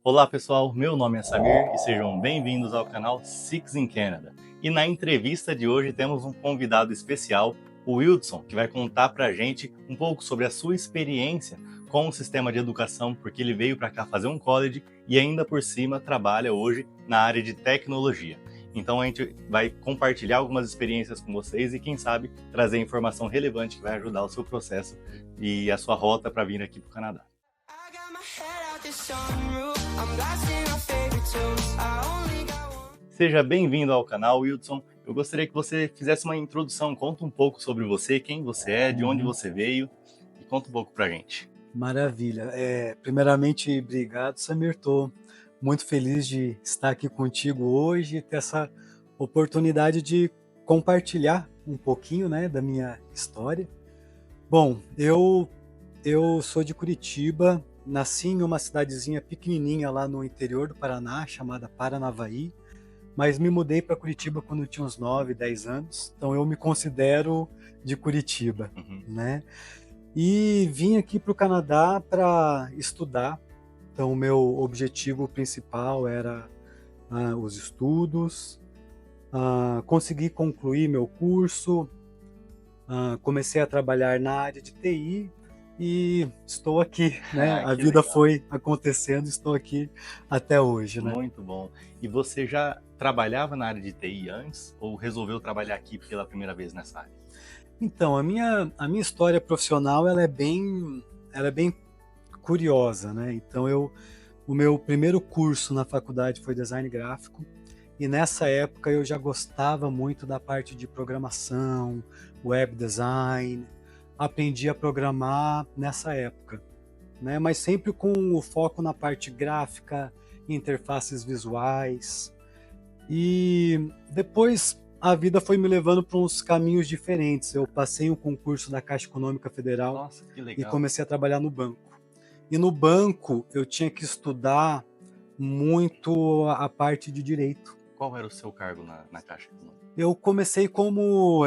Olá pessoal, meu nome é Samir e sejam bem-vindos ao canal Six in Canada. E na entrevista de hoje temos um convidado especial, o Wildson, que vai contar pra gente um pouco sobre a sua experiência com o sistema de educação, porque ele veio para cá fazer um college e ainda por cima trabalha hoje na área de tecnologia. Então a gente vai compartilhar algumas experiências com vocês e quem sabe trazer informação relevante que vai ajudar o seu processo e a sua rota para vir aqui para o Canadá. Seja bem-vindo ao canal, Wildson. Eu gostaria que você fizesse uma introdução, conta um pouco sobre você, quem você é, de onde você veio e conta um pouco pra gente. Maravilha. Primeiramente, obrigado, Samir. Estou muito feliz de estar aqui contigo hoje e ter essa oportunidade de compartilhar um pouquinho, né, da minha história. Bom, eu sou de Curitiba, nasci em uma cidadezinha pequenininha lá no interior do Paraná, chamada Paranavaí, mas me mudei para Curitiba quando eu tinha uns 9, 10 anos, então eu me considero de Curitiba, né? E vim aqui para o Canadá para estudar. Então, o meu objetivo principal era os estudos, consegui concluir meu curso, comecei a trabalhar na área de TI e estou aqui, né? A vida legal. foi acontecendo, estou aqui até hoje, né? Muito bom. E você já trabalhava na área de TI antes ou resolveu trabalhar aqui pela primeira vez nessa área? Então, a minha história profissional ela é bem curiosa, né? Então, o meu primeiro curso na faculdade foi design gráfico e nessa época eu já gostava muito da parte de programação, web design, aprendi a programar nessa época, né? Mas sempre com o foco na parte gráfica, interfaces visuais. E depois a vida foi me levando para uns caminhos diferentes. Eu passei um concurso da Caixa Econômica Federal. Nossa, que E legal. comecei a trabalhar no banco. E no banco eu tinha que estudar muito a parte de direito. Qual era o seu cargo na Caixa Econômica? Eu comecei como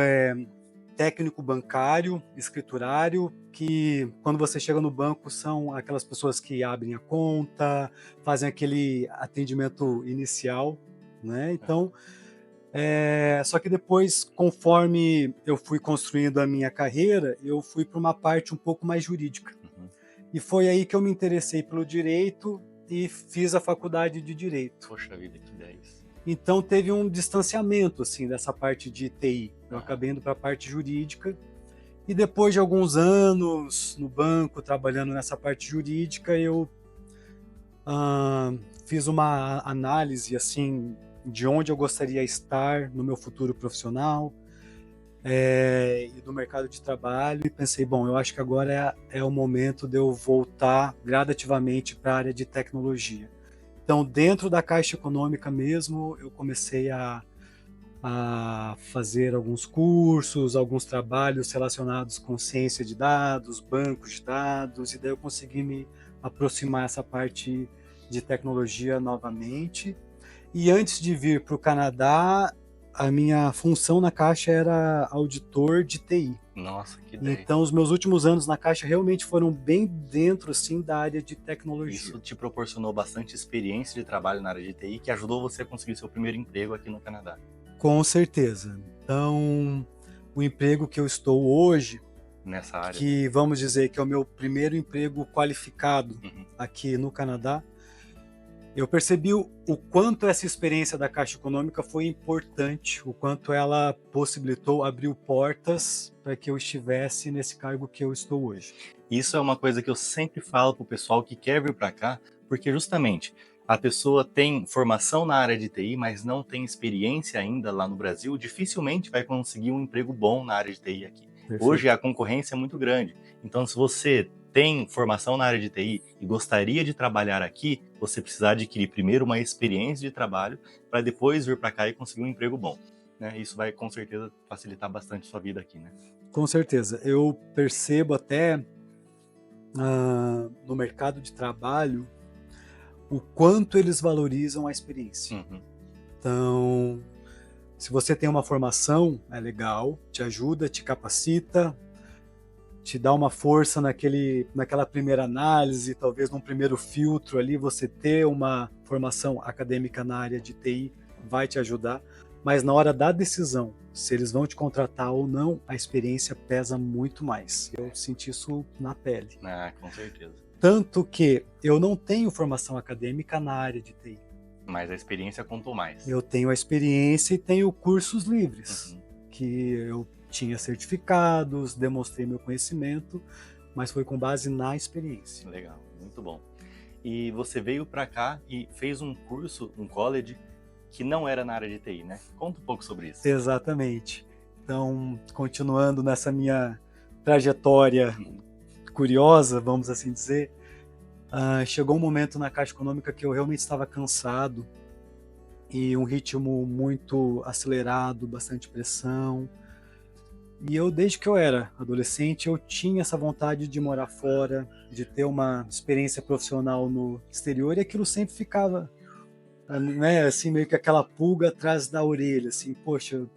técnico bancário, escriturário, que quando você chega no banco são aquelas pessoas que abrem a conta, fazem aquele atendimento inicial, né? Então, só que depois, conforme eu fui construindo a minha carreira, eu fui para uma parte um pouco mais jurídica. E foi aí que eu me interessei pelo direito e fiz a faculdade de direito. Poxa vida, que 10. Então teve um distanciamento assim dessa parte de TI. Eu acabei indo para a parte jurídica e depois de alguns anos no banco trabalhando nessa parte jurídica, eu fiz uma análise assim de onde eu gostaria de estar no meu futuro profissional e do mercado de trabalho e pensei, bom, eu acho que agora é o momento de eu voltar gradativamente para a área de tecnologia. Então, dentro da Caixa Econômica mesmo, eu comecei a fazer alguns cursos, alguns trabalhos relacionados com ciência de dados, bancos de dados, e daí eu consegui me aproximar essa parte de tecnologia novamente. E antes de vir para o Canadá, a minha função na Caixa era auditor de TI. Nossa, que ideia. Então, os meus últimos anos na Caixa realmente foram bem dentro, assim, da área de tecnologia. Isso te proporcionou bastante experiência de trabalho na área de TI, que ajudou você a conseguir seu primeiro emprego aqui no Canadá. Com certeza. Então, o emprego que eu estou hoje, nessa área, que vamos dizer que é o meu primeiro emprego qualificado aqui no Canadá, eu percebi o quanto essa experiência da Caixa Econômica foi importante, o quanto ela possibilitou, abriu portas para que eu estivesse nesse cargo que eu estou hoje. Isso é uma coisa que eu sempre falo para o pessoal que quer vir para cá, porque justamente a pessoa tem formação na área de TI, mas não tem experiência ainda lá no Brasil, dificilmente vai conseguir um emprego bom na área de TI aqui. Perfeito. Hoje a concorrência é muito grande, então se você tem formação na área de TI e gostaria de trabalhar aqui, você precisa adquirir primeiro uma experiência de trabalho para depois vir para cá e conseguir um emprego bom. Né? Isso vai com certeza facilitar bastante sua vida aqui, né? Com certeza. Eu percebo até no mercado de trabalho o quanto eles valorizam a experiência. Então, se você tem uma formação, é legal, te ajuda, te capacita, te dá uma força naquela primeira análise, talvez num primeiro filtro ali, você ter uma formação acadêmica na área de TI vai te ajudar, mas na hora da decisão, se eles vão te contratar ou não, a experiência pesa muito mais. Eu senti isso na pele. Ah, com certeza. Tanto que eu não tenho formação acadêmica na área de TI. Mas a experiência contou mais. Eu tenho a experiência e tenho cursos livres, que eu tinha certificados, demonstrei meu conhecimento, mas foi com base na experiência. Legal, muito bom. E você veio para cá e fez um curso, um college, que não era na área de TI, né? Conta um pouco sobre isso. Exatamente. Então, continuando nessa minha trajetória curiosa, vamos assim dizer, chegou um momento na Caixa Econômica que eu realmente estava cansado e um ritmo muito acelerado, bastante pressão. E eu, desde que eu era adolescente, eu tinha essa vontade de morar fora, de ter uma experiência profissional no exterior, e aquilo sempre ficava, né, assim, meio que aquela pulga atrás da orelha, assim, poxa, eu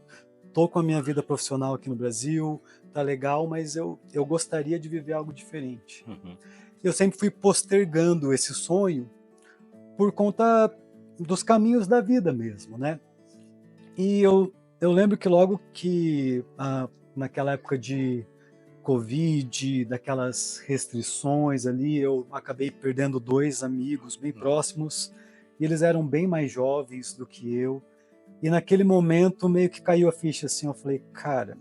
tô com a minha vida profissional aqui no Brasil, tá legal, mas eu gostaria de viver algo diferente. Eu sempre fui postergando esse sonho por conta dos caminhos da vida mesmo, né? E eu lembro que logo que, naquela época de Covid, daquelas restrições ali, eu acabei perdendo 2 amigos bem próximos, e eles eram bem mais jovens do que eu, e naquele momento meio que caiu a ficha assim, eu falei, cara,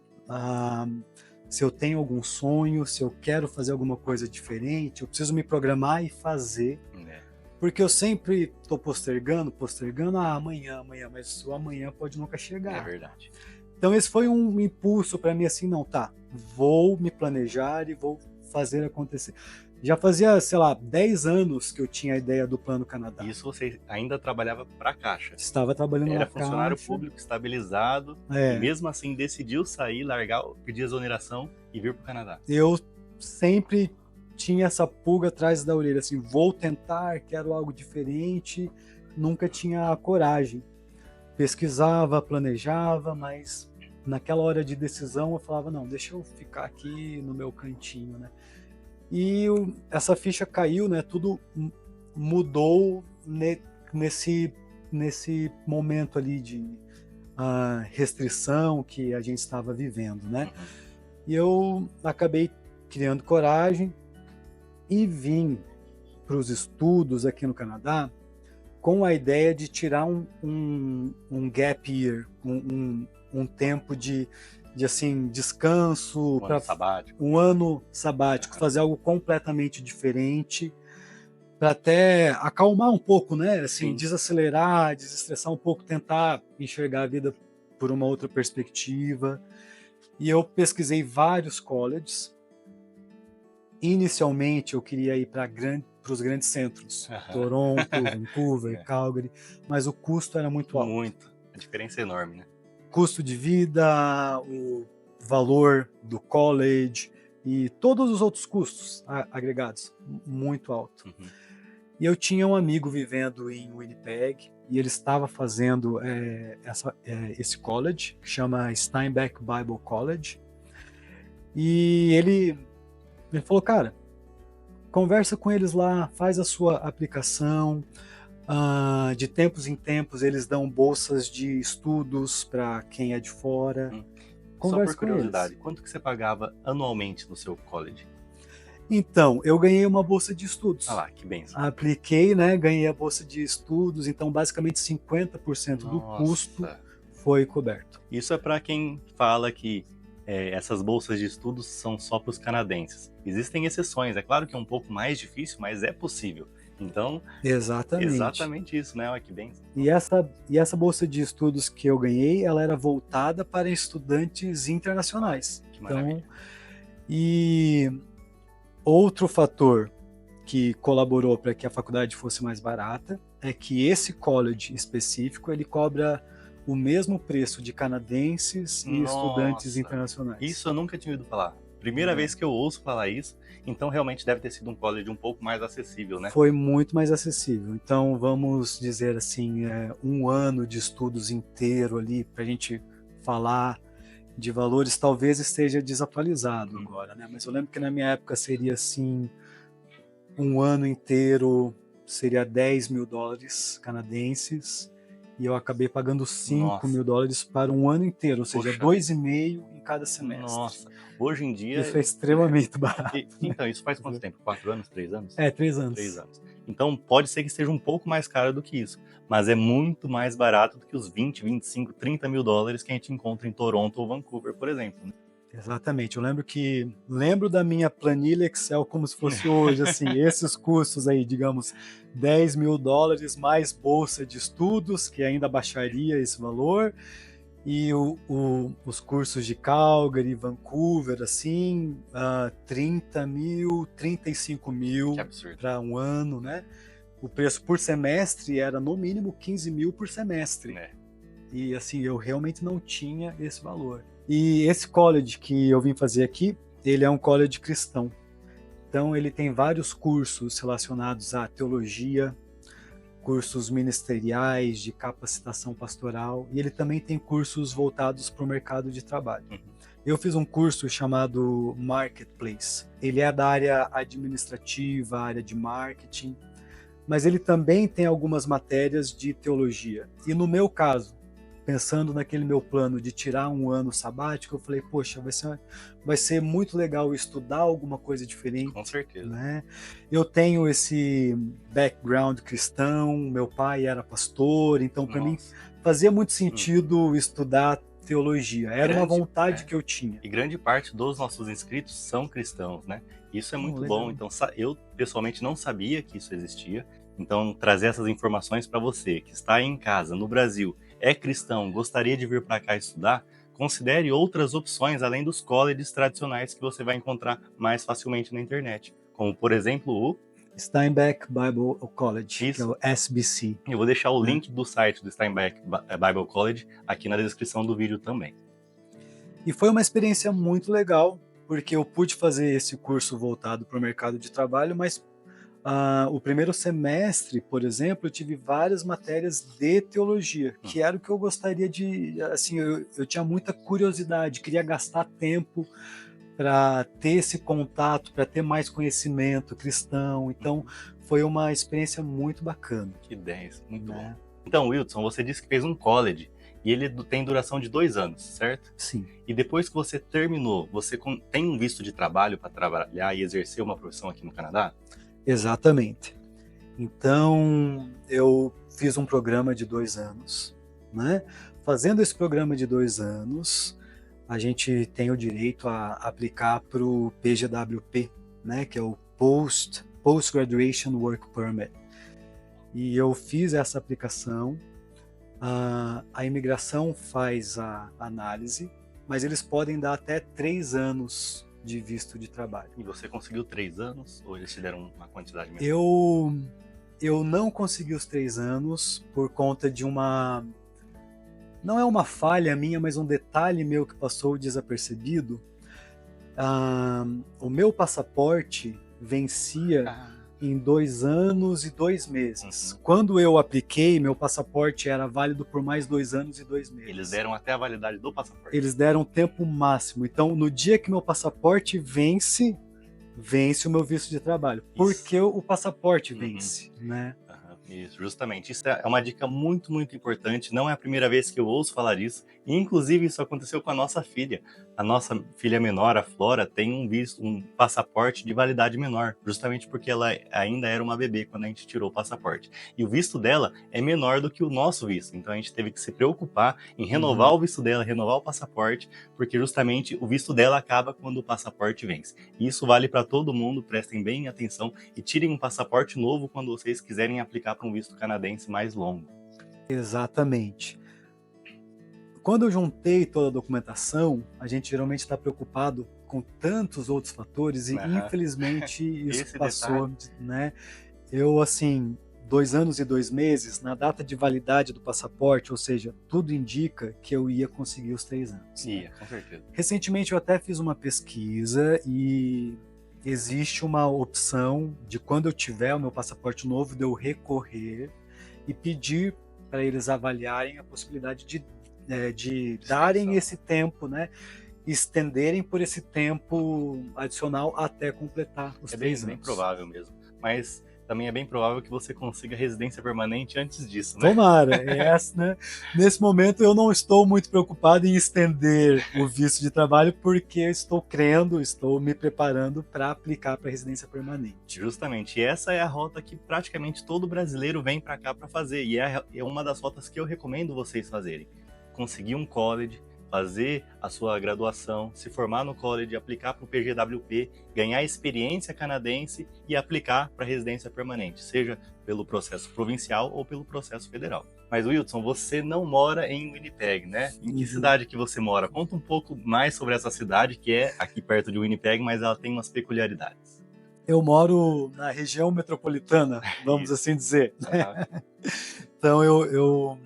se eu tenho algum sonho, se eu quero fazer alguma coisa diferente, eu preciso me programar e fazer, porque eu sempre estou postergando, amanhã, mas o amanhã pode nunca chegar. É verdade. Então esse foi um impulso para mim assim, não, tá, vou me planejar e vou fazer acontecer. Já fazia, sei lá, 10 anos que eu tinha a ideia do Plano Canadá. Isso você ainda trabalhava para a Caixa. Estava trabalhando na Era Caixa. funcionário público estabilizado, e mesmo assim decidiu sair, largar, pedir exoneração e vir para o Canadá. Eu sempre tinha essa pulga atrás da orelha, assim, vou tentar, quero algo diferente, nunca tinha a coragem. Pesquisava, planejava, mas naquela hora de decisão eu falava, não, deixa eu ficar aqui no meu cantinho, né? E essa ficha caiu, né? Tudo mudou nesse momento ali de restrição que a gente estava vivendo, né? E eu acabei criando coragem e vim para os estudos aqui no Canadá com a ideia de tirar um gap year, um tempo de assim, descanso, um ano sabático, fazer algo completamente diferente, para até acalmar um pouco, né? Assim, desacelerar, desestressar um pouco, tentar enxergar a vida por uma outra perspectiva. E eu pesquisei vários colleges. Inicialmente eu queria ir para os grandes centros, Toronto, Vancouver, Calgary, mas o custo era muito alto. Muito, a diferença é enorme, né? Custo de vida, o valor do college e todos os outros custos agregados, muito alto. E eu tinha um amigo vivendo em Winnipeg e ele estava fazendo esse college, que chama Steinbeck Bible College. E ele falou, cara, conversa com eles lá, faz a sua aplicação. De tempos em tempos eles dão bolsas de estudos para quem é de fora. Só por curiosidade, quanto que você pagava anualmente no seu college? Então, eu ganhei uma bolsa de estudos. Ah lá, que bênção. Apliquei, né? Ganhei a bolsa de estudos, então basicamente 50% do custo foi coberto. Isso é para quem fala que essas bolsas de estudos são só para os canadenses. Existem exceções, é claro que é um pouco mais difícil, mas é possível. Então, exatamente isso, né? Olha que bênção. E essa bolsa de estudos que eu ganhei, ela era voltada para estudantes internacionais. Que maravilha. E outro fator que colaborou para que a faculdade fosse mais barata é que esse college específico, ele cobra o mesmo preço de canadenses e estudantes internacionais. Isso eu nunca tinha ouvido falar. Primeira vez que eu ouço falar isso, então realmente deve ter sido um college um pouco mais acessível, né? Foi muito mais acessível. Então, vamos dizer assim, um ano de estudos inteiro ali para a gente falar. de valores talvez esteja desatualizado agora, né? Mas eu lembro que na minha época seria assim, um ano inteiro seria US$ 10.000 canadenses, e eu acabei pagando cinco Nossa, mil dólares para um ano inteiro, ou seja, poxa vida. 2,5 em cada semestre. Nossa, hoje em Isso dia, é extremamente barato, né? então, isso faz quanto tempo? 4 anos, 3 anos? É, 3 3 anos. anos. Então pode ser que esteja um pouco mais caro do que isso, mas é muito mais barato do que os 20, 25, 30 mil dólares que a gente encontra em Toronto ou Vancouver, por exemplo, né? Exatamente. Eu lembro da minha planilha Excel como se fosse hoje, assim, esses custos aí, digamos, US$ 10.000 mais bolsa de estudos, que ainda baixaria esse valor, e os cursos de Calgary, Vancouver, assim, 30 mil, 35 Que mil absurdo. para um ano, né? O preço por semestre era no mínimo 15 mil por semestre. É. E assim, eu realmente não tinha esse valor. E esse college que eu vim fazer aqui, ele é um college cristão. Então ele tem vários cursos relacionados à teologia, cursos ministeriais de capacitação pastoral, e ele também tem cursos voltados para o mercado de trabalho. Eu fiz um curso chamado Marketplace. Ele é da área administrativa, área de marketing, mas ele também tem algumas matérias de teologia. E no meu caso, pensando naquele meu plano de tirar um ano sabático, eu falei, poxa, vai ser muito legal estudar alguma coisa diferente. Com certeza. Né? Eu tenho esse background cristão, meu pai era pastor, então para mim fazia muito sentido estudar teologia. Era uma vontade que eu tinha. E grande parte dos nossos inscritos são cristãos, né? Isso é muito bom. Então, eu pessoalmente não sabia que isso existia. Então, trazer essas informações para você que está aí em casa, no Brasil, é cristão, gostaria de vir para cá estudar, considere outras opções além dos colleges tradicionais que você vai encontrar mais facilmente na internet, como, por exemplo, o Steinbeck Bible College, isso, que é o SBC. Eu vou deixar o link do site do Steinbeck Bible College aqui na descrição do vídeo também. E foi uma experiência muito legal, porque eu pude fazer esse curso voltado para o mercado de trabalho, mas o primeiro semestre, por exemplo, eu tive várias matérias de teologia, que era o que eu gostaria de, assim, eu tinha muita curiosidade, queria gastar tempo para ter esse contato, para ter mais conhecimento cristão. Então, foi uma experiência muito bacana. Que ideia, muito bom. Então, Wilson, você disse que fez um college e ele tem duração de 2 anos, certo? Sim. E depois que você terminou, você tem um visto de trabalho para trabalhar e exercer uma profissão aqui no Canadá? Exatamente. Então, eu fiz um programa de 2 anos, né? Fazendo esse programa de 2 anos, a gente tem o direito a aplicar para o PGWP, né? Que é o Post Graduation Work Permit. E eu fiz essa aplicação, a imigração faz a análise, mas eles podem dar até 3 anos de visto de trabalho. E você conseguiu 3 anos ou eles te deram uma quantidade menor? Eu não consegui os 3 anos por conta de não é uma falha minha, mas um detalhe meu que passou desapercebido. O meu passaporte vencia em 2 anos e 2 meses. Quando eu apliquei, meu passaporte era válido por mais 2 anos e 2 meses. Eles deram até a validade do passaporte? Eles deram tempo máximo. Então, no dia que meu passaporte vence o meu visto de trabalho. Porque o passaporte vence, né? Isso, justamente. Isso é uma dica muito, muito importante. Não é a primeira vez que eu ouço falar isso. E, inclusive, isso aconteceu com a nossa filha. A nossa filha menor, a Flora, tem um passaporte de validade menor, justamente porque ela ainda era uma bebê quando a gente tirou o passaporte. E o visto dela é menor do que o nosso visto. Então, a gente teve que se preocupar em renovar o visto dela, renovar o passaporte, porque justamente o visto dela acaba quando o passaporte vence. E isso vale para todo mundo, prestem bem atenção e tirem um passaporte novo quando vocês quiserem aplicar para um visto canadense mais longo. Exatamente. Quando eu juntei toda a documentação, a gente geralmente está preocupado com tantos outros fatores e infelizmente isso passou, né? Eu, assim, 2 anos e 2 meses, na data de validade do passaporte, ou seja, tudo indica que eu ia conseguir os 3 anos. Ia, com certeza. Recentemente eu até fiz uma pesquisa e existe uma opção de quando eu tiver o meu passaporte novo, de eu recorrer e pedir para eles avaliarem a possibilidade de de De darem extensão. esse tempo, né, estenderem por esse tempo adicional até completar os É 3 bem anos. provável mesmo. Mas também é bem provável que você consiga residência permanente antes disso, né? Tomara, né, nesse momento eu não estou muito preocupado em estender o visto de trabalho, porque eu estou me preparando para aplicar para residência permanente. Justamente. E essa é a rota que praticamente todo brasileiro vem para cá para fazer. E é uma das rotas que eu recomendo vocês fazerem. Conseguir um college, fazer a sua graduação, se formar no college, aplicar para o PGWP, ganhar experiência canadense e aplicar para residência permanente, seja pelo processo provincial ou pelo processo federal. Mas, Wilson, você não mora em Winnipeg, né? Em que Uhum. cidade que você mora? Conta um pouco mais sobre essa cidade, que é aqui perto de Winnipeg, mas ela tem umas peculiaridades. Eu moro na região metropolitana, vamos Isso. assim dizer. Aham. Então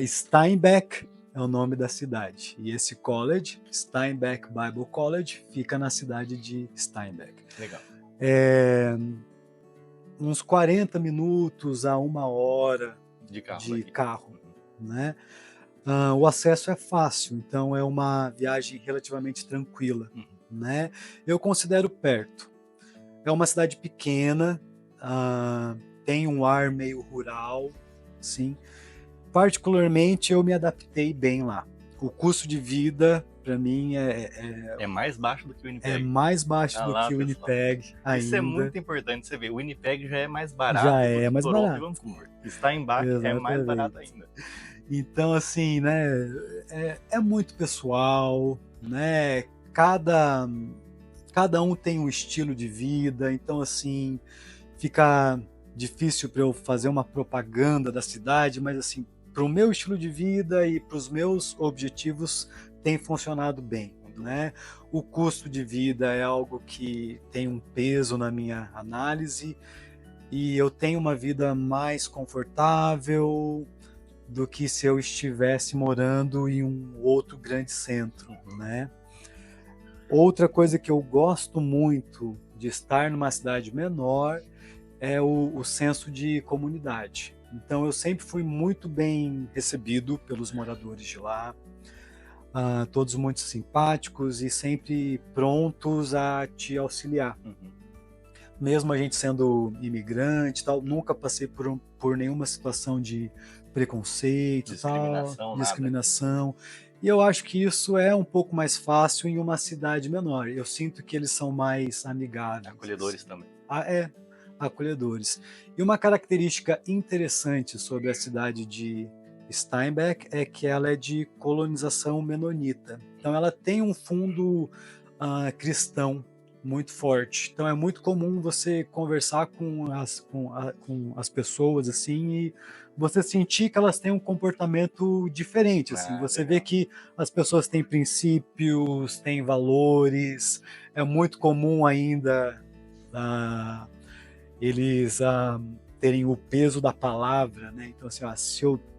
Steinbeck é o nome da cidade. E esse college, Steinbeck Bible College, fica na cidade de Steinbeck. Legal. É, uns 40 minutos a 1 hora De carro de daqui. carro, Uhum. né? O acesso é fácil, então é uma viagem relativamente tranquila, Uhum. né? Eu considero perto. É uma cidade pequena, tem um ar meio rural, sim. Particularmente, eu me adaptei bem lá. O custo de vida, para mim, É mais baixo do que o é Winnipeg. mais baixo Ah do lá, que o pessoal. Winnipeg Isso é ainda. muito importante você ver. O Winnipeg já é mais Já barato do é que mais Toronto e barato. Vancouver. Steinbach é mais barato Exatamente. ainda. Então, assim, né, é muito pessoal, né? Cada um tem um estilo de vida, então, assim, fica difícil para eu fazer uma propaganda da cidade, mas, assim, para o meu estilo de vida e para os meus objetivos tem funcionado bem, né? O custo de vida é algo que tem um peso na minha análise e eu tenho uma vida mais confortável do que se eu estivesse morando em um outro grande centro, né? Outra coisa que eu gosto muito de estar numa cidade menor é o senso de comunidade. Então eu sempre fui muito bem recebido pelos moradores de lá, todos muito simpáticos e sempre prontos a te auxiliar. Uhum. Mesmo a gente sendo imigrante, tal, nunca passei por nenhuma situação de preconceito, tal, Discriminação, nada. discriminação. E eu acho que isso é um pouco mais fácil em uma cidade menor. Eu sinto que eles são mais amigáveis, Acolhedores assim. também. Acolhedores. E uma característica interessante sobre a cidade de Steinbeck é que ela é de colonização menonita. Então ela tem um fundo cristão muito forte. Então é muito comum você conversar com as pessoas assim e você sentir que elas têm um comportamento diferente. Assim, você vê Legal. que as pessoas têm princípios, têm valores. É muito comum ainda eles terem o peso da palavra, né? Então assim,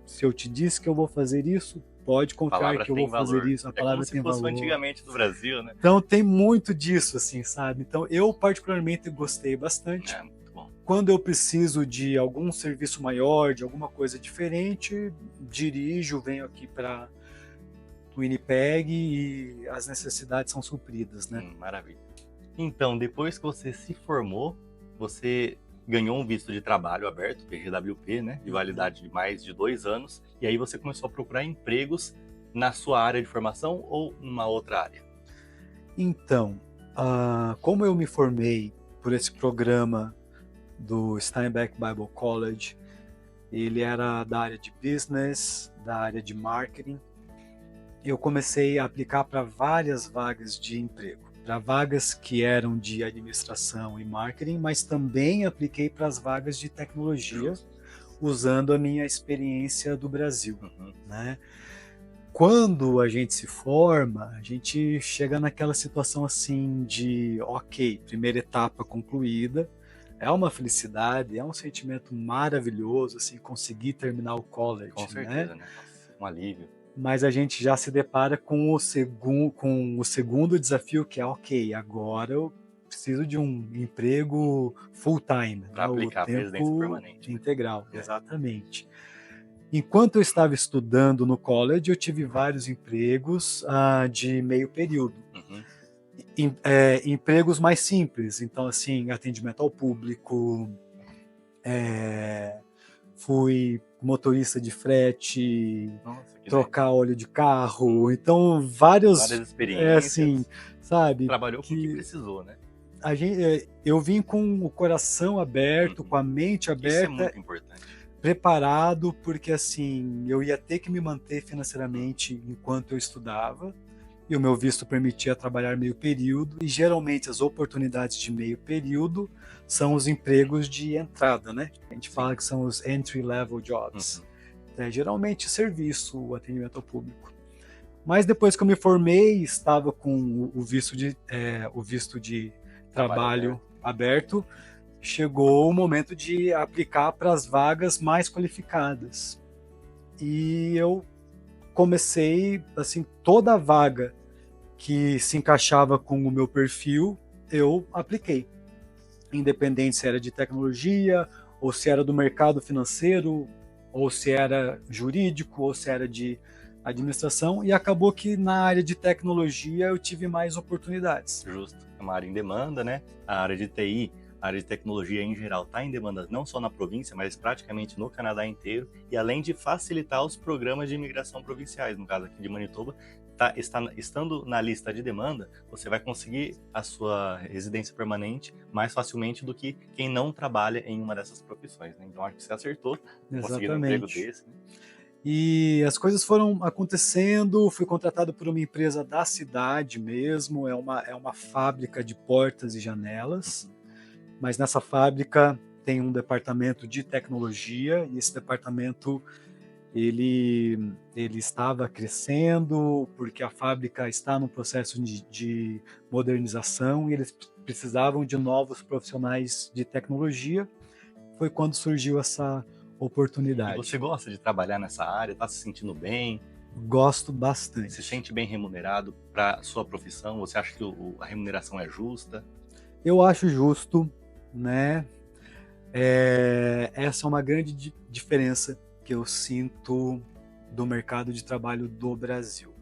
se eu te disse que eu vou fazer isso, pode A confiar palavra que eu vou tem fazer valor. isso. A É como palavra se tem fosse o valor. antigamente do Brasil, né? Então tem muito disso, assim, sabe? Então eu particularmente gostei bastante. É, muito bom. Quando eu preciso de algum serviço maior, de alguma coisa diferente, dirijo, venho aqui para o Winnipeg e as necessidades são supridas, né? Maravilha. Então, depois que você se formou, você ganhou um visto de trabalho aberto, PGWP, né? De validade de mais de 2 anos. E aí você começou a procurar empregos na sua área de formação ou numa outra área? Então, como eu me formei por esse programa do Steinbeck Bible College, ele era da área de business, da área de marketing. Eu comecei a aplicar para várias vagas de emprego, para vagas que eram de administração e marketing, mas também apliquei para as vagas de tecnologia, usando a minha experiência do Brasil, né? Quando a gente se forma, a gente chega naquela situação assim de, ok, primeira etapa concluída, é uma felicidade, é um sentimento maravilhoso, assim, conseguir terminar o college, Com certeza, né? Nossa, um alívio. Mas a gente já se depara com o segundo desafio, que é, ok, agora eu preciso de um emprego full-time, Para né, o aplicar para residência tempo permanente. integral, exatamente. Enquanto eu estava estudando no college, eu tive vários empregos de meio período. Uhum. Empregos mais simples, então assim, atendimento ao público, fui motorista de frete, Nossa, que legal. trocar óleo de carro, então Várias vários, assim, experiências. sabe, Trabalhou com o que que precisou, né? eu vim com o coração aberto, com Uhum. a mente Isso é aberta, muito importante. preparado, porque assim, eu ia ter que me manter Uhum. financeiramente enquanto eu estudava, e o meu visto permitia trabalhar meio período, e geralmente as oportunidades de meio período são os empregos de entrada, né? A gente Sim. fala que são os entry level jobs. Uhum. Geralmente serviço, o atendimento ao público. Mas depois que eu me formei, estava com o visto de Trabalho trabalho aberto. aberto, chegou o momento de aplicar para as vagas mais qualificadas. E eu comecei, assim, toda vaga que se encaixava com o meu perfil, eu apliquei. Independente se era de tecnologia, ou se era do mercado financeiro, ou se era jurídico, ou se era de administração, e acabou que na área de tecnologia eu tive mais oportunidades. Justo. É uma área em demanda, né? A área de TI, a área de tecnologia em geral está em demanda não só na província, mas praticamente no Canadá inteiro. E além de facilitar os programas de imigração provinciais, no caso aqui de Manitoba, estando na lista de demanda, você vai conseguir a sua residência permanente mais facilmente do que quem não trabalha em uma dessas profissões, né? Então acho que você acertou conseguindo um emprego Exatamente. desse, né? E as coisas foram acontecendo, fui contratado por uma empresa da cidade mesmo, é uma fábrica de portas e janelas, Uhum. mas nessa fábrica tem um departamento de tecnologia, e esse departamento ele estava crescendo, porque a fábrica está num processo de modernização e eles precisavam de novos profissionais de tecnologia. Foi quando surgiu essa E você oportunidade. gosta de trabalhar nessa área? Está se sentindo bem? Gosto Se bastante. sente bem remunerado para sua profissão? Você acha que a remuneração é justa? Eu acho justo, né? Essa é uma grande diferença que eu sinto do mercado de trabalho do Brasil.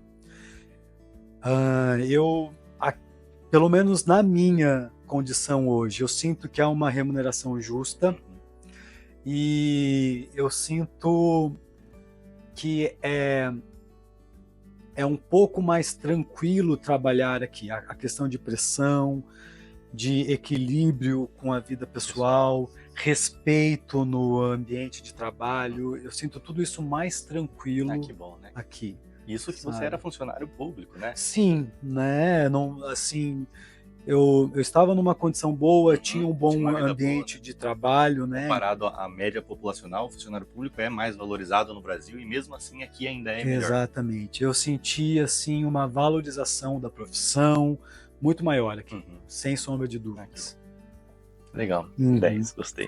Eu, pelo menos na minha condição hoje, eu sinto que há uma remuneração justa Uhum. e eu sinto que é um pouco mais tranquilo trabalhar aqui. A questão de pressão, de equilíbrio com a vida Pessoal. pessoal, respeito no ambiente de trabalho, eu sinto tudo isso mais Ah, tranquilo que bom, né? aqui, Isso que você era sabe? funcionário público, né? Sim, né? Não, assim, eu estava numa condição boa, tinha Uhum. um Tinha bom uma vida boa, né? ambiente de trabalho, né? Comparado à média populacional, o funcionário público é mais valorizado no Brasil e mesmo assim aqui ainda é melhor. Exatamente. Eu senti assim uma valorização da profissão muito maior aqui, Uhum. sem sombra de Ah, que bom. dúvidas. Legal. Uhum. 10, gostei.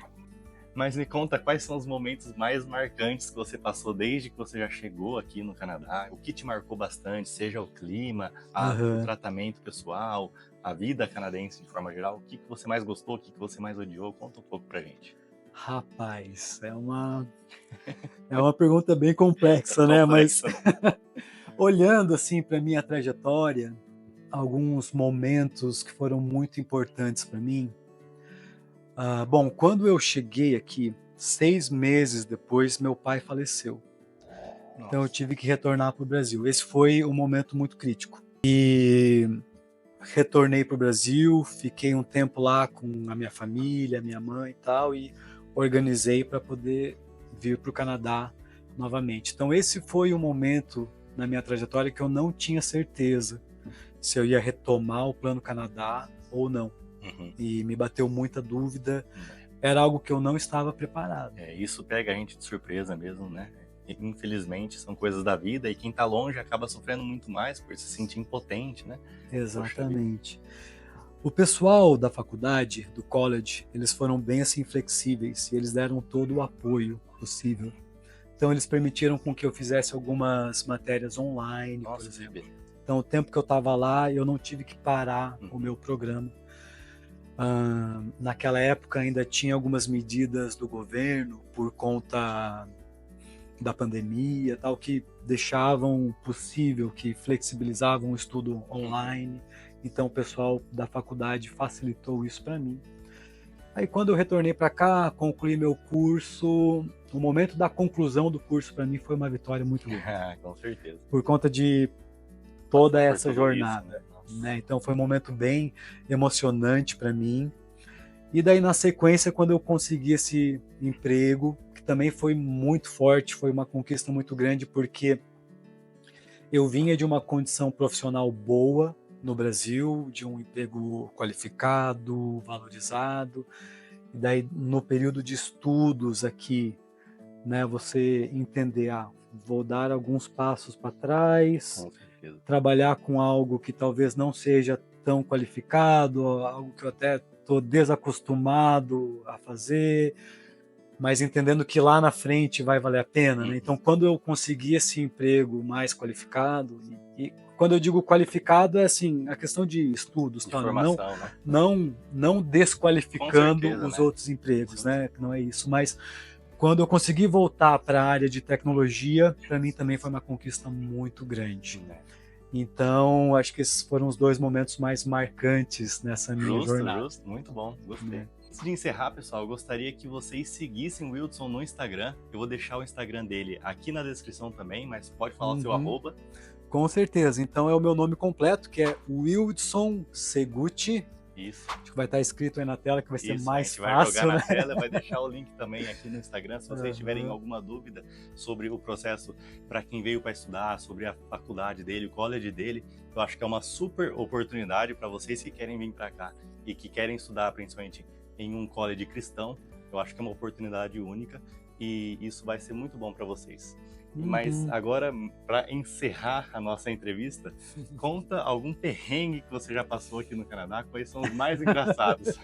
Mas me conta quais são os momentos mais marcantes que você passou desde que você já chegou aqui no Canadá? O que te marcou bastante, seja o clima, o Aham. tratamento pessoal, a vida canadense de forma geral? O que você mais gostou, o que você mais odiou? Conta um pouco pra gente. Rapaz, é uma pergunta bem complexa, né? Mas Complexo, né? olhando assim para minha trajetória, alguns momentos que foram muito importantes para mim. Bom, quando eu cheguei aqui, 6 meses depois, meu pai faleceu. Então eu Nossa. tive que retornar para o Brasil. Esse foi um momento muito crítico. E retornei para o Brasil, fiquei um tempo lá com a minha família, minha mãe e tal, e organizei para poder vir para o Canadá novamente. Então esse foi um momento na minha trajetória que eu não tinha certeza se eu ia retomar o Plano Canadá ou não. Uhum. E me bateu muita dúvida, era algo que eu não estava preparado. Isso pega a gente de surpresa mesmo, né? Infelizmente, são coisas da vida e quem tá longe acaba sofrendo muito mais por se sentir impotente, né? Poxa vida. Exatamente. O pessoal da faculdade, do college, eles foram bem assim flexíveis e eles deram todo o apoio possível. Então eles permitiram com que eu fizesse algumas matérias online, por Nossa, que exemplo. beleza. Então o tempo que eu estava lá, eu não tive que parar o meu programa. Naquela época ainda tinha algumas medidas do governo por conta da pandemia, tal, que deixavam possível, que flexibilizavam o estudo online. Então o pessoal da faculdade facilitou isso para mim. Aí quando eu retornei para cá, concluí meu curso, o momento da conclusão do curso para mim foi uma vitória muito grande, Com certeza. por conta de toda Passar por essa tudo jornada, isso, né? Nossa. né? Então foi um momento bem emocionante para mim. E daí na sequência, quando eu consegui esse emprego, que também foi muito forte, foi uma conquista muito grande, porque eu vinha de uma condição profissional boa no Brasil, de um emprego qualificado, valorizado, e daí no período de estudos aqui, né, você entender, vou dar alguns passos para trás, Com certeza. trabalhar com algo que talvez não seja tão qualificado, algo que eu até estou desacostumado a fazer, mas entendendo que lá na frente vai valer a pena, né? Então, quando eu consegui esse emprego mais qualificado, e quando eu digo qualificado é assim, a questão de estudos, De tá? formação, né? Não Com desqualificando certeza, os né? outros empregos, Sim, né? Não é isso, mas quando eu consegui voltar para a área de tecnologia, para mim também foi uma conquista muito grande. sim. Então, acho que esses foram os 2 momentos mais marcantes nessa minha jornada. Justo, muito bom, gostei. Né? Antes de encerrar, pessoal, eu gostaria que vocês seguissem o Wildson no Instagram. Eu vou deixar o Instagram dele aqui na descrição também, mas pode falar o seu arroba. Com certeza. Então é o meu nome completo, que é Wildson Seguti. Isso. Acho que vai estar escrito aí na tela, que vai ser Isso, mais a gente vai fácil, jogar né? na tela, vai deixar o link também aqui no Instagram. Se vocês tiverem alguma dúvida sobre o processo para quem veio para estudar, sobre a faculdade dele, o college dele, eu acho que é uma super oportunidade para vocês que querem vir para cá e que querem estudar principalmente em um college cristão. Eu acho que é uma oportunidade única e isso vai ser muito bom para vocês. Mas agora, para encerrar a nossa entrevista, conta algum perrengue que você já passou aqui no Canadá, quais são os mais engraçados?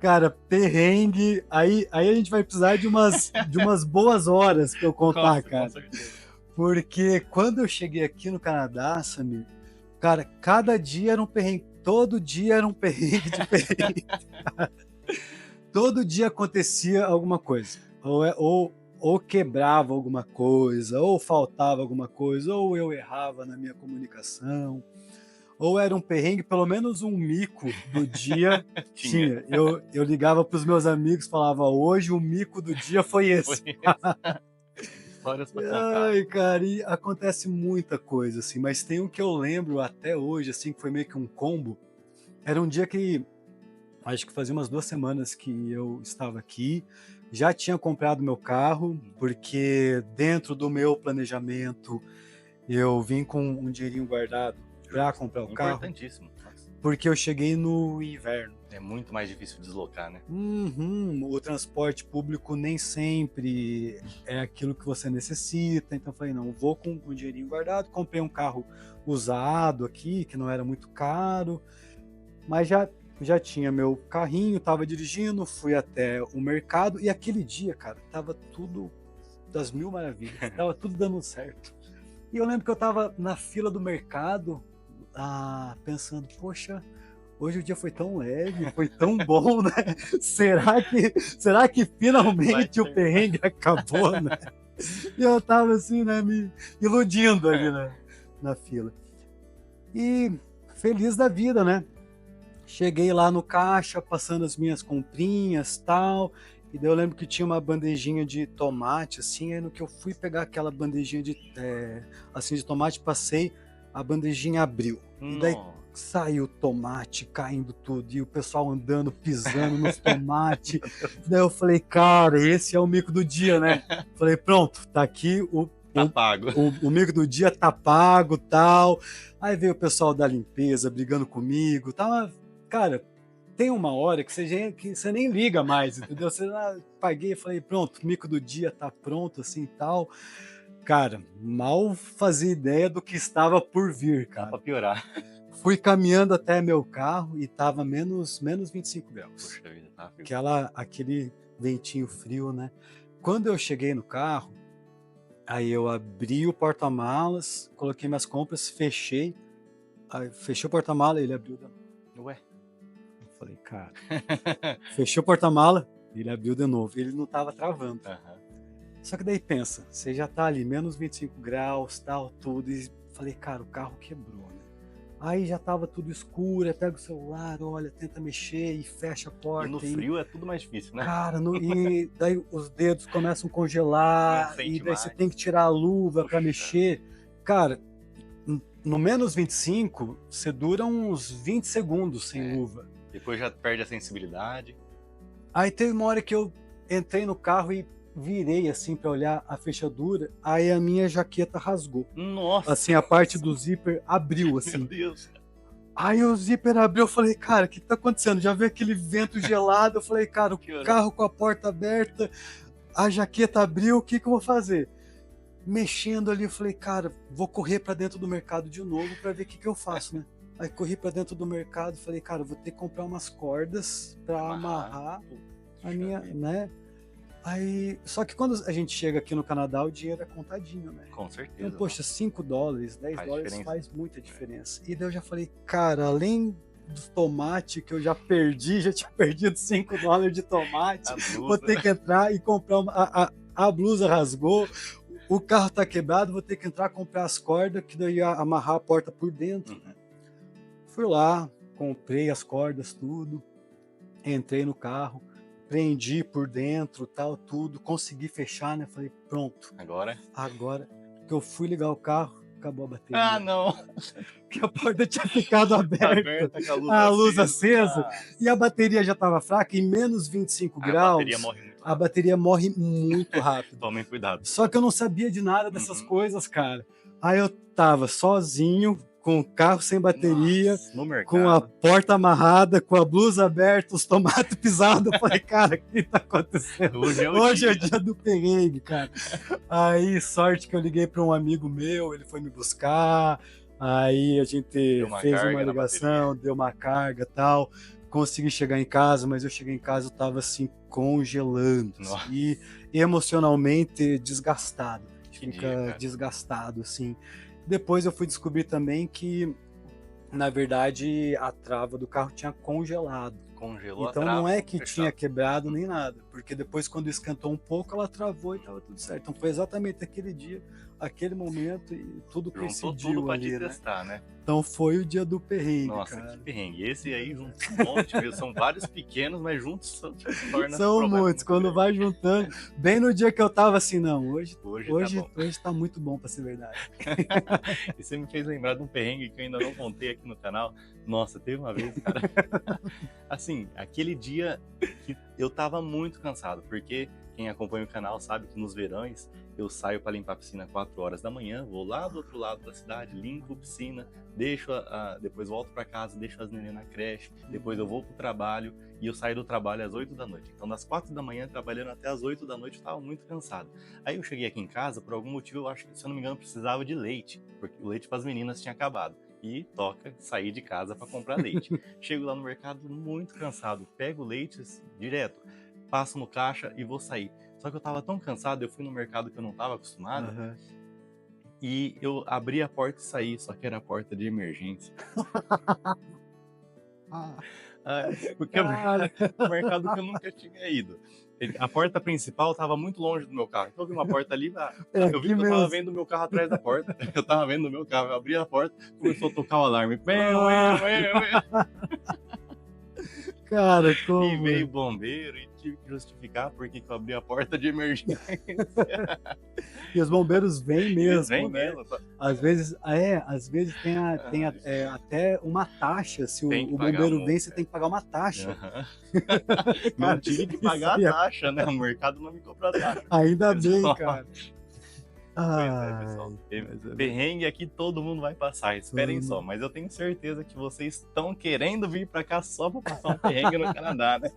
Cara, perrengue, aí a gente vai precisar de umas boas horas para eu contar, Nossa, cara. com certeza. Porque quando eu cheguei aqui no Canadá, Samir, cara, cada dia era um perrengue, todo dia era um perrengue diferente. Todo dia acontecia alguma coisa. Ou quebrava alguma coisa, ou faltava alguma coisa, ou eu errava na minha comunicação, ou era um perrengue, pelo menos um mico do dia tinha. Eu ligava para os meus amigos e falava, hoje o mico do dia foi esse. Histórias para contar. Ai, cara, e acontece muita coisa, assim, mas tem um que eu lembro até hoje, assim, que foi meio que um combo. Era um dia que, acho que fazia umas 2 semanas que eu estava aqui, já tinha comprado meu carro, porque dentro do meu planejamento eu vim com um dinheirinho guardado para comprar o carro, Importantíssimo. Nossa. porque eu cheguei no inverno. É muito mais difícil deslocar, né? O transporte público nem sempre é aquilo que você necessita, então eu falei, não, vou com um dinheirinho guardado, comprei um carro usado aqui, que não era muito caro, mas já tinha meu carrinho, tava dirigindo, fui até o mercado e aquele dia, cara, tava tudo das mil maravilhas, tava tudo dando certo. E eu lembro que eu tava na fila do mercado, pensando, poxa, hoje o dia foi tão leve, foi tão bom, né? Será que finalmente o perrengue acabou, né? E eu tava assim, né, me iludindo ali na fila. E feliz da vida, né? Cheguei lá no caixa, passando as minhas comprinhas, tal, e daí eu lembro que tinha uma bandejinha de tomate, assim, aí no que eu fui pegar aquela bandejinha de tomate, passei, a bandejinha abriu. E daí saiu tomate caindo tudo, e o pessoal andando, pisando nos tomates. Daí eu falei, cara, esse é o mico do dia, né? Falei, pronto, tá aqui Tá pago. O mico do dia tá pago, tal. Aí veio o pessoal da limpeza brigando comigo, tal. Cara, tem uma hora que você nem liga mais, entendeu? Você paguei e falei, pronto, o mico do dia tá pronto, assim, tal. Cara, mal fazia ideia do que estava por vir, cara. Dá pra piorar. Fui caminhando até meu carro e tava menos 25 graus. Poxa vida, tá frio. Aquele ventinho frio, né? Quando eu cheguei no carro, aí eu abri o porta-malas, coloquei minhas compras, fechei. Aí fechei o porta-mala e ele abriu. Ué? Eu falei, cara. Fechei o porta-mala, ele abriu de novo. Ele não tava travando. Só que daí pensa, você já tá ali, menos 25 graus, tal, tudo, e falei, cara, o carro quebrou, né? Aí já tava tudo escuro, aí pega o celular, olha, tenta mexer e fecha a E no porta. frio é tudo mais difícil, né? Cara, e daí os dedos começam a congelar, Não e sente daí você mais. tem que tirar a luva para Puxa, mexer. Cara, no menos 25, você dura uns 20 segundos sem é. luva. Depois já perde a sensibilidade. Aí teve uma hora que eu entrei no carro e virei assim para olhar a fechadura, aí a minha jaqueta rasgou. Nossa, Assim, a parte do zíper abriu, meu assim. Deus. Aí o zíper abriu, eu falei, cara, o que tá acontecendo? Já veio aquele vento gelado, eu falei, cara, o Que hora? carro com a porta aberta, a jaqueta abriu, o que que eu vou fazer? Mexendo ali, eu falei, cara, vou correr para dentro do mercado de novo para ver o que que eu faço, né? Aí corri para dentro do mercado, falei, cara, vou ter que comprar umas cordas para amarrar a minha, né? Aí, só que quando a gente chega aqui no Canadá, o dinheiro é contadinho, né? Com Então, certeza. poxa, 5 dólares, 10 Faz dólares diferença. faz muita diferença. E daí eu já falei, cara, além dos tomates que eu já perdi, já tinha perdido 5 dólares de tomate, A vou blusa. ter que entrar e comprar a blusa rasgou, o carro tá quebrado, vou ter que entrar comprar as cordas, que daí ia amarrar a porta por dentro. Uhum. Fui lá, comprei as cordas, tudo, entrei no carro, prendi por dentro, tal, tudo, consegui fechar, né? Falei, pronto, Agora? que eu fui ligar o carro, acabou a bateria. Ah, não. Que a porta tinha ficado aberta, Aberta com a luz acesa, Ah, e a bateria já estava fraca, em menos 25 a bateria graus, morre muito a rápido. bateria morre muito rápido. Tomem cuidado. Só que eu não sabia de nada dessas Uhum. coisas, cara. Aí eu tava sozinho, com o carro sem bateria, Nossa, no com a mercado. porta amarrada, com a blusa aberta, os tomates pisados. Eu falei, cara, o que tá acontecendo? Hoje é o Hoje é o dia. dia do perrengue, cara. Aí, sorte que eu liguei para um amigo meu, ele foi me buscar. Aí a gente Deu uma fez uma carga na ligação, deu uma carga e tal. Consegui chegar em casa, mas eu cheguei em casa, eu tava assim, congelando. Assim, Nossa. e emocionalmente desgastado. Que Fica dia, cara. desgastado, assim. Depois eu fui descobrir também que, na verdade, a trava do carro tinha congelado. Congelou Então a trava. não é que fechado. tinha quebrado nem nada, porque depois quando esquentou um pouco ela travou e estava tudo certo. Então foi exatamente aquele dia, aquele momento e tudo Juntou coincidiu tudo pra ali, te né? testar, né? Então foi o dia do perrengue, Nossa, cara. que perrengue. Esse aí junto um monte mesmo. São vários pequenos, mas juntos torna São o problema muitos, muito quando grande. vai juntando, bem no dia que eu tava assim, não, hoje Tá bom. muito bom pra ser verdade. E você me fez lembrar de um perrengue que eu ainda não contei aqui no canal. Nossa, teve uma vez, cara. Assim, aquele dia que eu tava muito cansado, porque quem acompanha o canal sabe que nos verões eu saio para limpar a piscina 4 horas da manhã, vou lá do outro lado da cidade, limpo a piscina, deixo depois volto para casa, deixo as neném na creche, depois eu vou pro trabalho e eu saio do trabalho às 8 da noite. Então, das 4 da manhã, trabalhando até às 8 da noite, eu tava muito cansado. Aí eu cheguei aqui em casa, por algum motivo, eu acho que, se eu não me engano, precisava de leite, porque o leite para as meninas tinha acabado. E toca sair de casa para comprar leite. Chego lá no mercado muito cansado, pego o leite direto, passo no caixa e vou sair. Só que eu tava tão cansado, eu fui no mercado que eu não tava acostumado, Aham. e eu abri a porta e saí, só que era a porta de emergência. Porque é Cara, um mercado que eu nunca tinha ido. A porta principal tava muito longe do meu carro. Então eu vi uma porta ali, é eu vi aqui que eu tava mesmo. vendo o meu carro atrás da porta. Eu tava vendo o meu carro, eu abri a porta, começou a tocar o alarme. Cara, E como? veio o bombeiro e tive que justificar porque que eu abri a porta de emergência. E os bombeiros vêm mesmo, Vem né? mesmo. Às vezes tem até uma taxa, se Tem o que pagar bombeiro multa, vem, você tem que pagar uma taxa. Aham. Cara, Não tive que pagar isso a aí taxa, né? O mercado não me cobra taxa. ainda bem, Nossa. cara. Pois é, pessoal. Mas Perrengue aqui todo mundo vai passar, esperem só. Mas eu tenho certeza que vocês estão querendo vir pra cá só pra passar um perrengue no Canadá, né?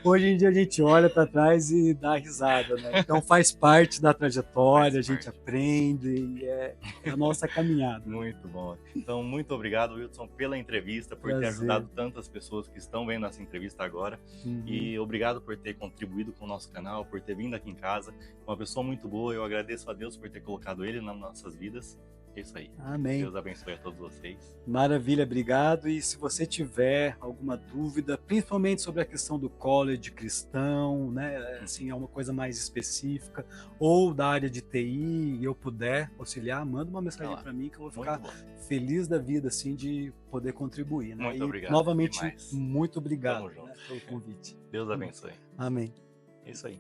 hoje em dia a gente olha para trás e dá risada, né? Então faz parte da trajetória, Faz a gente parte. aprende e é a nossa caminhada. Muito bom. Então, muito obrigado, Wilson, pela entrevista, por ter Prazer. ajudado tantas pessoas que estão vendo essa entrevista agora. Uhum. E obrigado por ter contribuído com o nosso canal, por ter vindo aqui em casa. Uma pessoa muito boa, eu agradeço a Deus por ter colocado ele nas nossas vidas. Isso aí. Amém. Deus abençoe a todos vocês. Maravilha, obrigado. E se você tiver alguma dúvida, principalmente sobre a questão do college cristão, né, assim, é uma coisa mais específica, ou da área de TI, e eu puder auxiliar, manda uma mensagem para mim que eu vou ficar feliz da vida, assim, de poder contribuir, né? Muito obrigado. Novamente, demais. muito obrigado, Tamo junto. né, pelo convite. Deus abençoe. Amém. É isso aí.